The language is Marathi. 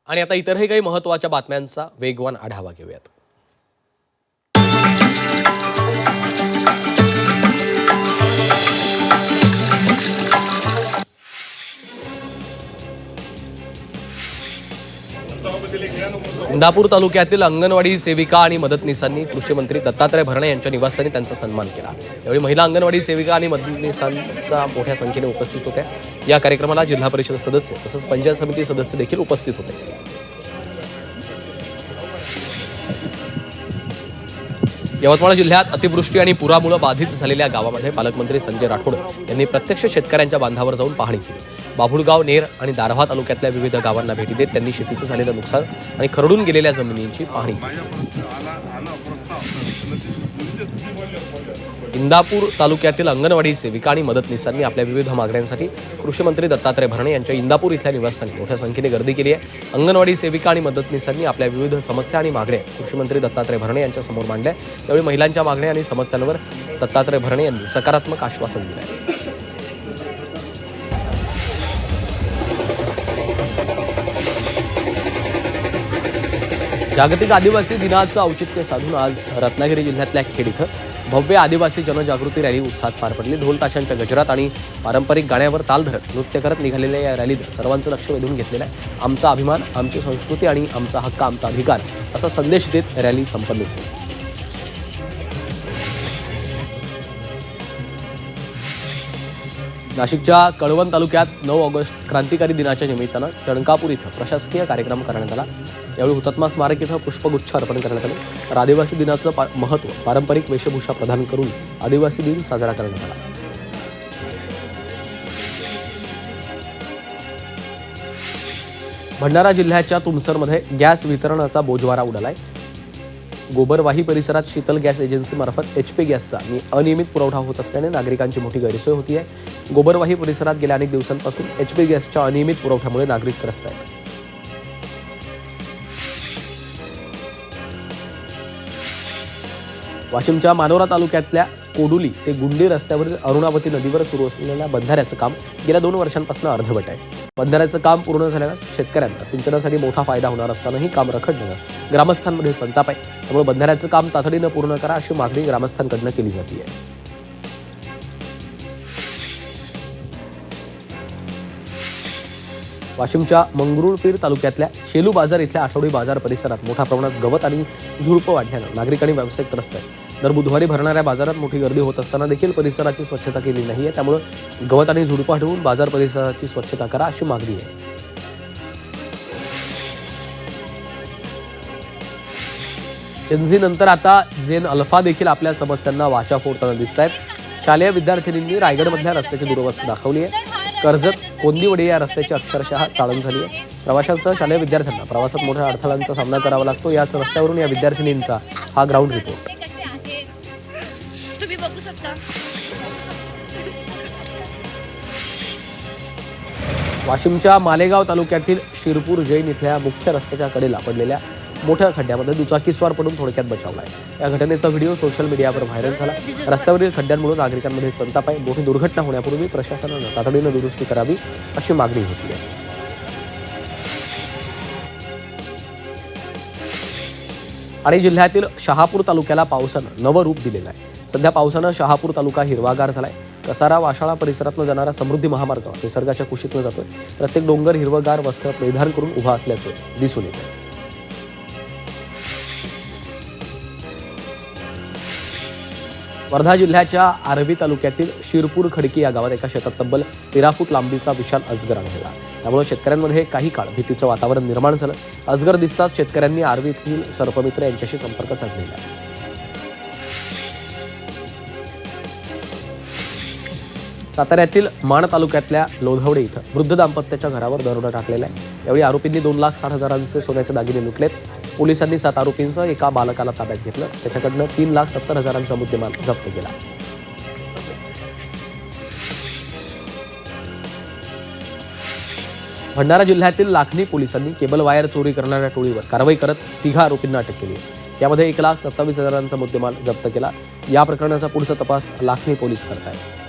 आणि आता इतरही काही महत्त्वाच्या बातम्यांचा वेगवान आढावा घेऊयात. इंदापूर तालुक्यातील अंगणवाडी सेविका आणि मदतनीसांनी कृषी मंत्री दत्तात्रय भरणे यांच्या निवासस्थानी त्यांचा सन्मान केला. यावेळी महिला अंगणवाडी सेविका आणि मदतनीसांचा मोठ्या संख्येने उपस्थित होत्या. या कार्यक्रमाला जिल्हा परिषद सदस्य तसंच पंचायत समिती सदस्य देखील उपस्थित होते. यवतमाळ जिल्ह्यात अतिवृष्टी आणि पुरामुळे बाधित झालेल्या गावामध्ये पालकमंत्री संजय राठोड यांनी प्रत्यक्ष शेतकऱ्यांच्या बांधावर जाऊन पाहणी केली. बाभुळगाव, नेर आणि दारव्हा तालुक्यातल्या विविध गावांना भेटी देत त्यांनी शेतीचं झालेलं नुकसान आणि खरडून गेलेल्या जमिनींची पाहणी केली. इंदापूर तालुक्यातील अंगणवाडी सेविका आणि मदतनीसांनी आपल्या विविध मागण्यांसाठी कृषी मंत्री दत्तात्रय भरणे यांच्या इंदापूर इथल्या निवासस्थानी मोठ्या संख्येने गर्दी केली आहे. अंगणवाडी सेविका आणि मदतनीसांनी आपल्या विविध समस्या आणि मागण्या कृषी मंत्री दत्तात्रय भरणे यांच्या समोर मांडल्या. त्यावेळी महिलांच्या मागण्या आणि समस्यांवर दत्तात्रय भरणे यांनी सकारात्मक आश्वासन दिलं. जागतिक आदिवासी दिनाचं औचित्य साधून आज रत्नागिरी जिल्ह्यातल्या खेड इथं भव्य आदिवासी जनजागृती रॅली उत्साहात पार पडली. ढोल ताशांच्या गजरात आणि पारंपरिक गाण्यावर ताल धरत नृत्य करत निघालेल्या या रॅलीत सर्वांचं लक्ष वेधून घेतलेलं आहे. आमचा अभिमान, आमची संस्कृती आणि आमचा हक्क, आमचा अधिकार असा संदेश देत रॅली संपन्न झाली. नाशिकच्या कळवण तालुक्यात 9 ऑगस्ट क्रांतिकारी दिनाच्या निमित्तानं चणकापूर इथं प्रशासकीय कार्यक्रम करण्यात आला. यावेळी हुतात्मा स्मारक इथं पुष्पगुच्छ अर्पण करण्यात आले. तर आदिवासी दिनाचं महत्त्व, पारंपरिक वेशभूषा प्रदान करून आदिवासी दिन साजरा करण्यात आला. भंडारा जिल्ह्याच्या तुमसरमध्ये गॅस वितरणाचा बोजवारा उडालाय. गोबरवाही परिसरात शीतल गॅस एजन्सीमार्फत HP गॅसचा अनियमित पुरवठा होत असल्याने नागरिकांची मोठी गैरसोय होती आहे. गोबरवाही परिसरात गेल्या अनेक दिवसांपासून HP गॅसच्या अनियमित पुरवठ्यामुळे नागरिक त्रस्त आहेत. वाशिमच्या मानोरा तालुक्यातल्या कोडुली ते गुंडी रस्त्यावरील अरुणावती नदीवर सुरू असलेल्या बंधाऱ्याचं काम गेल्या 2 वर्षांपासून अर्धवट आहे. बंधाऱ्याचं काम पूर्ण झाल्यास शेतकऱ्यांना सिंचनासाठी मोठा फायदा होणार असतानाही काम रखडल्यानं ग्रामस्थांमध्ये संताप आहे. त्यामुळे बंधाऱ्याचं काम तातडीनं पूर्ण करा अशी मागणी ग्रामस्थांकडून केली जाते. वाशिमच्या मंगरुळपीर तालुक्यातल्या शेलू बाजार इथल्या आठवडी बाजार परिसरात मोठ्या प्रमाणात गवत आणि झुडपं वाढल्यानं नागरिक आणि व्यावसायिक त्रस्त आहेत. दर बुधवारी भरणाऱ्या बाजारात मोठी गर्दी होत असताना देखील परिसराची स्वच्छता केली नाहीये. त्यामुळे गवत आणि झुडपं हटवून बाजार परिसराची स्वच्छता करा अशी मागणी आहे. एनझी नंतर आता झेन अल्फा देखील आपल्या समस्यांना वाचा फोडताना दिसत आहेत. शालेय विद्यार्थिनींनी रायगडमधल्या रस्त्याची दुरवस्था दाखवली आहे. कर्जत कोंदिवडे या रस्त्याची अक्षरशः चाळण झाली आहे. प्रवाशांसह शालेय विद्यार्थ्यांना प्रवासात मोठ्या अडथळ्यांचा सामना करावा लागतो. याच रस्त्यावरून या विद्यार्थिनींचा हा ग्राउंड रिपोर्ट. तुम्ही बघू शकता. वाशिमच्या मालेगाव तालुक्यातील शिरपूर जैन इथल्या मुख्य रस्त्याच्या कडेला पडलेल्या मोठ्या खड्ड्यामध्ये दुचाकीस्वार पडून थोडक्यात बचावला आहे. या घटनेचा व्हिडिओ सोशल मीडियावर व्हायरल झाला. रस्त्यावरील खड्ड्यांमुळे नागरिकांमध्ये संताप आहे. मोठी दुर्घटना होण्यापूर्वी प्रशासनानं तातडीनं दुरुस्ती करावी अशी मागणी होती आहे. आणि जिल्ह्यातील शहापूर तालुक्याला पावसानं नवं रूप दिलेलं आहे. सध्या पावसानं शहापूर तालुका हिरवागार झालाय. कसारा वाशाळा परिसरातून जाणारा समृद्धी महामार्ग निसर्गाच्या कुशीतनं जातोय. प्रत्येक डोंगर हिरवगार वस्त्र परिधान करून उभा असल्याचं दिसून येतं. वर्धा जिल्ह्याच्या आर्वी तालुक्यातील शिरपूर खडकी या गावात एका शेतात तब्बल 13 फूट लांबीचा विशाल अजगर आढळला. त्यामुळे शेतकऱ्यांमध्ये काही काळ भीतीचं वातावरण निर्माण झालं. अजगर दिसताच शेतकऱ्यांनी आर्वीतील सर्पमित्र यांच्याशी संपर्क साधलेला. साताऱ्यातील माण तालुक्यातल्या लोधवडे इथं वृद्ध दाम्पत्याच्या घरावर दरोडा टाकलेला आहे. यावेळी आरोपींनी 2,60,000 सोन्याचे दागिने लुटलेत. पोलिसांनी 7 आरोपींसह एका बालकाला ताब्यात घेतलं. त्याच्याकडनं 3,70,000 मुद्देमाल जप्त केला. भंडारा जिल्ह्यातील लाखनी पोलिसांनी केबल वायर चोरी करणाऱ्या टोळीवर कारवाई करत 3 आरोपींना अटक केली आहे. यामध्ये 1,27,000 मुद्देमाल जप्त केला. या प्रकरणाचा पुढचा तपास लाखनी पोलीस करत आहेत.